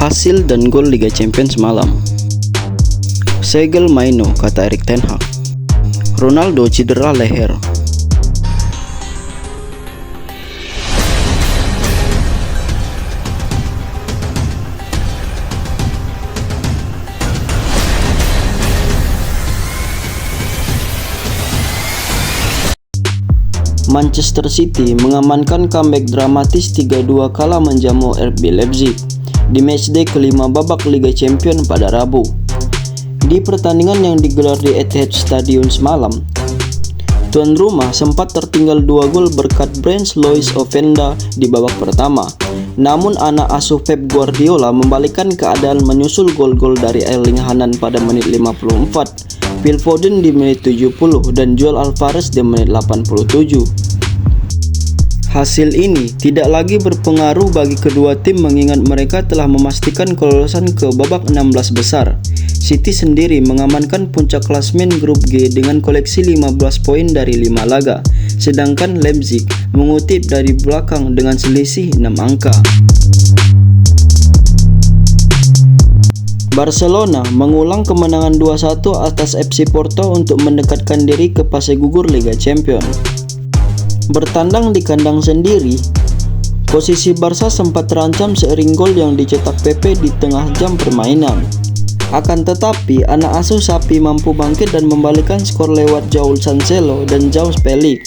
Hasil dan gol Liga Champions semalam. Segel Maino, kata Erik ten Hag. Ronaldo cedera leher. Manchester City mengamankan comeback dramatis 3-2 kala menjamu RB Leipzig di matchday kelima babak Liga Champions pada Rabu. Di pertandingan yang digelar di Etihad Stadium semalam, tuan rumah sempat tertinggal 2 gol berkat Brand Louis Openda di babak pertama. Namun anak asuh Pep Guardiola membalikkan keadaan menyusul gol-gol dari Erling Haaland pada menit 54, Phil Foden di menit 70 dan Joel Alvarez di menit 87. Hasil ini tidak lagi berpengaruh bagi kedua tim mengingat mereka telah memastikan kelolosan ke babak 16 besar. City sendiri mengamankan puncak klasmen grup G dengan koleksi 15 poin dari 5 laga, sedangkan Leipzig mengutip dari belakang dengan selisih 6 angka. Barcelona mengulang kemenangan 2-1 atas FC Porto untuk mendekatkan diri ke fase gugur Liga Champions. Bertandang di kandang sendiri, posisi Barca sempat terancam seiring gol yang dicetak Pepe di tengah jam permainan. Akan tetapi, anak asuh sapi mampu bangkit dan membalikkan skor lewat Joao Cancelo dan Joao Felix.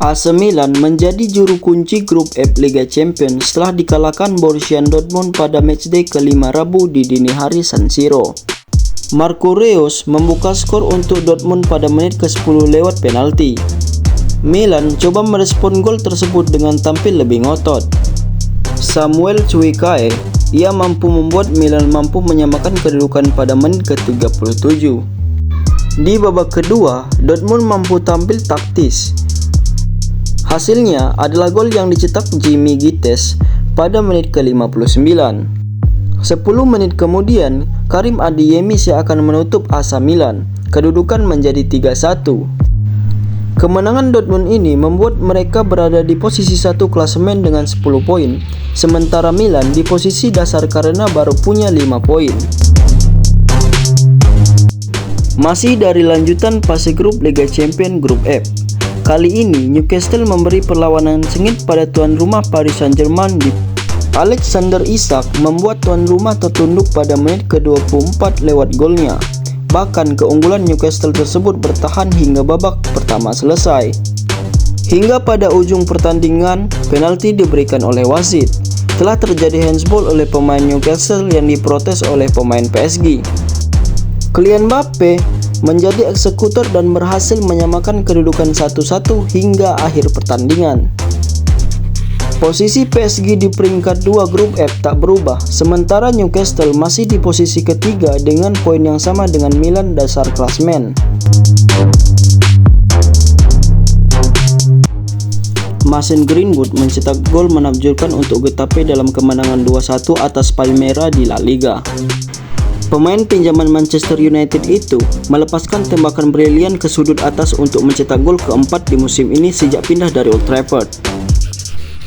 AC Milan menjadi juru kunci grup F Liga Champions setelah dikalahkan Borussia Dortmund pada matchday kelima Rabu di dini hari San Siro. Marco Reus membuka skor untuk Dortmund pada menit ke-10 lewat penalti. Milan coba merespon gol tersebut dengan tampil lebih ngotot. Samuel Chukwueze, ia mampu membuat Milan mampu menyamakan kedudukan pada menit ke-37. Di babak kedua, Dortmund mampu tampil taktis. Hasilnya adalah gol yang dicetak Jimmy Gittes pada menit ke-59. 10 menit kemudian, Karim Adeyemi akan menutup AC Milan. Kedudukan menjadi 3-1. Kemenangan Dortmund ini membuat mereka berada di posisi 1 klasemen dengan 10 poin, sementara Milan di posisi dasar karena baru punya 5 poin. Masih dari lanjutan fase grup Liga Champions Grup F. Kali ini Newcastle memberi perlawanan sengit pada tuan rumah Paris Saint-Germain. Alexander Isak membuat tuan rumah tertunduk pada menit ke-24 lewat golnya. Bahkan keunggulan Newcastle tersebut bertahan hingga babak pertama selesai. Hingga pada ujung pertandingan, penalti diberikan oleh wasit. Telah terjadi handsball oleh pemain Newcastle yang diprotes oleh pemain PSG. Kylian Mbappe menjadi eksekutor dan berhasil menyamakan kedudukan 1-1 hingga akhir pertandingan. Posisi PSG di peringkat 2 grup F tak berubah, sementara Newcastle masih di posisi ketiga dengan poin yang sama dengan Milan dasar klasmen. Mason Greenwood mencetak gol menakjubkan untuk Getafe dalam kemenangan 2-1 atas Palmeiras di La Liga. Pemain pinjaman Manchester United itu melepaskan tembakan brilian ke sudut atas untuk mencetak gol keempat di musim ini sejak pindah dari Old Trafford.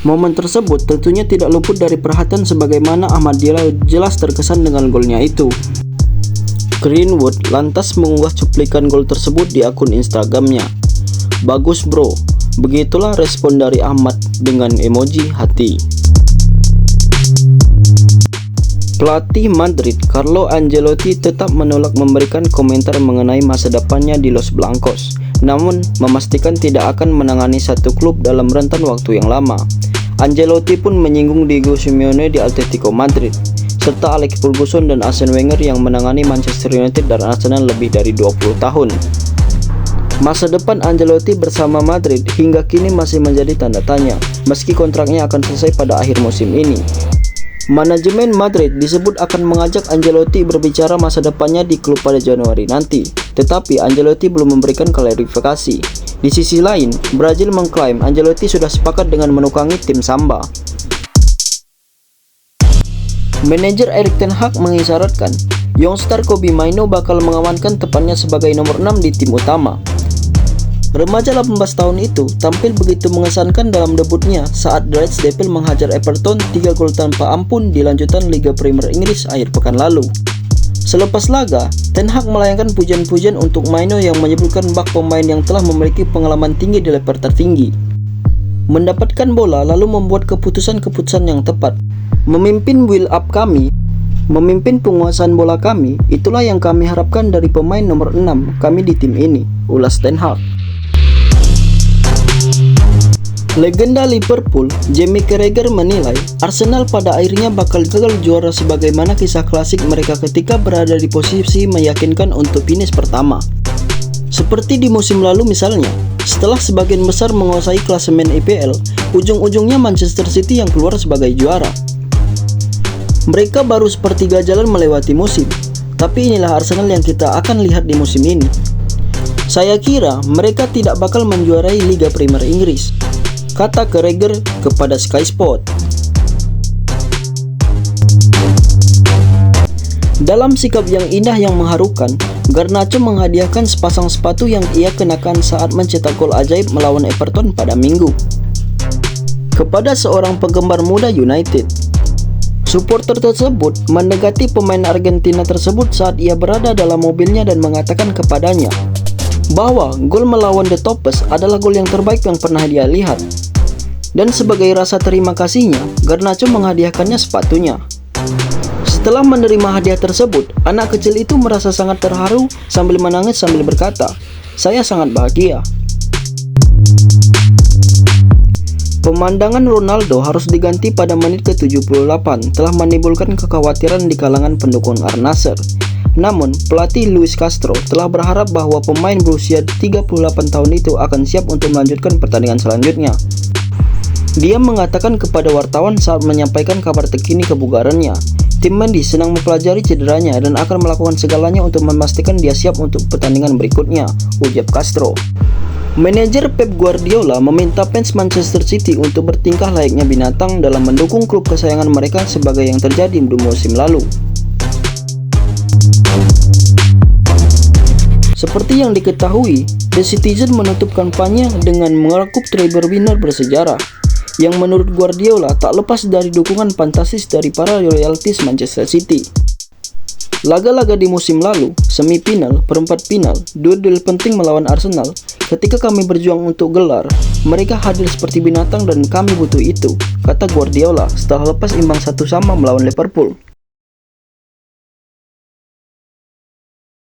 Momen tersebut tentunya tidak luput dari perhatian sebagaimana Ahmad Diallo jelas terkesan dengan golnya itu. Greenwood lantas mengunggah cuplikan gol tersebut di akun Instagramnya. "Bagus bro," begitulah respon dari Ahmad dengan emoji hati. Pelatih Madrid Carlo Ancelotti tetap menolak memberikan komentar mengenai masa depannya di Los Blancos, namun memastikan tidak akan menangani satu klub dalam rentan waktu yang lama. Ancelotti pun menyinggung Diego Simeone di Atletico Madrid, serta Alex Ferguson dan Arsene Wenger yang menangani Manchester United dan Arsenal lebih dari 20 tahun. Masa depan Ancelotti bersama Madrid hingga kini masih menjadi tanda tanya, meski kontraknya akan selesai pada akhir musim ini. Manajemen Madrid disebut akan mengajak Ancelotti berbicara masa depannya di klub pada Januari nanti, tetapi Ancelotti belum memberikan klarifikasi. Di sisi lain, Brazil mengklaim Ancelotti sudah sepakat dengan menukangi tim Samba. Manajer Erik ten Hag mengisyaratkan youngstar Kobbie Mainoo bakal mengamankan tepatnya sebagai nomor 6 di tim utama. Remaja 18 tahun itu tampil begitu mengesankan dalam debutnya saat The Red Devils menghajar Everton 3 gol tanpa ampun di lanjutan Liga Premier Inggris akhir pekan lalu. Selepas laga, Ten Hag melayangkan pujian-pujian untuk Maino yang menyebutkan bak pemain yang telah memiliki pengalaman tinggi di level tertinggi. Mendapatkan bola lalu membuat keputusan-keputusan yang tepat. Memimpin build up kami, memimpin penguasaan bola kami, itulah yang kami harapkan dari pemain nomor 6 kami di tim ini, ulas Ten Hag. Legenda Liverpool, Jamie Carragher menilai Arsenal pada akhirnya bakal gagal juara sebagaimana kisah klasik mereka ketika berada di posisi meyakinkan untuk finish pertama. Seperti di musim lalu misalnya, setelah sebagian besar menguasai klasemen IPL, ujung-ujungnya Manchester City yang keluar sebagai juara. Mereka baru sepertiga jalan melewati musim, tapi inilah Arsenal yang kita akan lihat di musim ini. Saya kira mereka tidak bakal menjuarai Liga Premier Inggris, kata Carragher kepada Sky Sport. Dalam sikap yang indah yang mengharukan, Garnacho menghadiahkan sepasang sepatu yang ia kenakan saat mencetak gol ajaib melawan Everton pada Minggu kepada seorang penggemar muda United. Supporter tersebut mendekati pemain Argentina tersebut saat ia berada dalam mobilnya dan mengatakan kepadanya bahwa gol melawan The Toppers adalah gol yang terbaik yang pernah dia lihat. Dan sebagai rasa terima kasihnya, Garnacho menghadiahkannya sepatunya. Setelah menerima hadiah tersebut, anak kecil itu merasa sangat terharu sambil menangis sambil berkata, "Saya sangat bahagia." Pemandangan Ronaldo harus diganti pada menit ke-78 telah menimbulkan kekhawatiran di kalangan pendukung Al-Nassr. Namun, pelatih Luis Castro telah berharap bahwa pemain berusia 38 tahun itu akan siap untuk melanjutkan pertandingan selanjutnya. Dia mengatakan kepada wartawan saat menyampaikan kabar terkini kebugarannya, tim medis sedang mempelajari cederanya dan akan melakukan segalanya untuk memastikan dia siap untuk pertandingan berikutnya, ujar Castro. Manajer Pep Guardiola meminta fans Manchester City untuk bertingkah layaknya binatang dalam mendukung klub kesayangan mereka sebagai yang terjadi di musim lalu. Seperti yang diketahui, The Citizen menutup kampanye dengan mengakup treble winner bersejarah, yang menurut Guardiola tak lepas dari dukungan fantastis dari para royalties Manchester City. Laga-laga di musim lalu, semifinal, perempat final, duel-duel penting melawan Arsenal, ketika kami berjuang untuk gelar, mereka hadir seperti binatang dan kami butuh itu, kata Guardiola setelah lepas imbang 1-1 melawan Liverpool.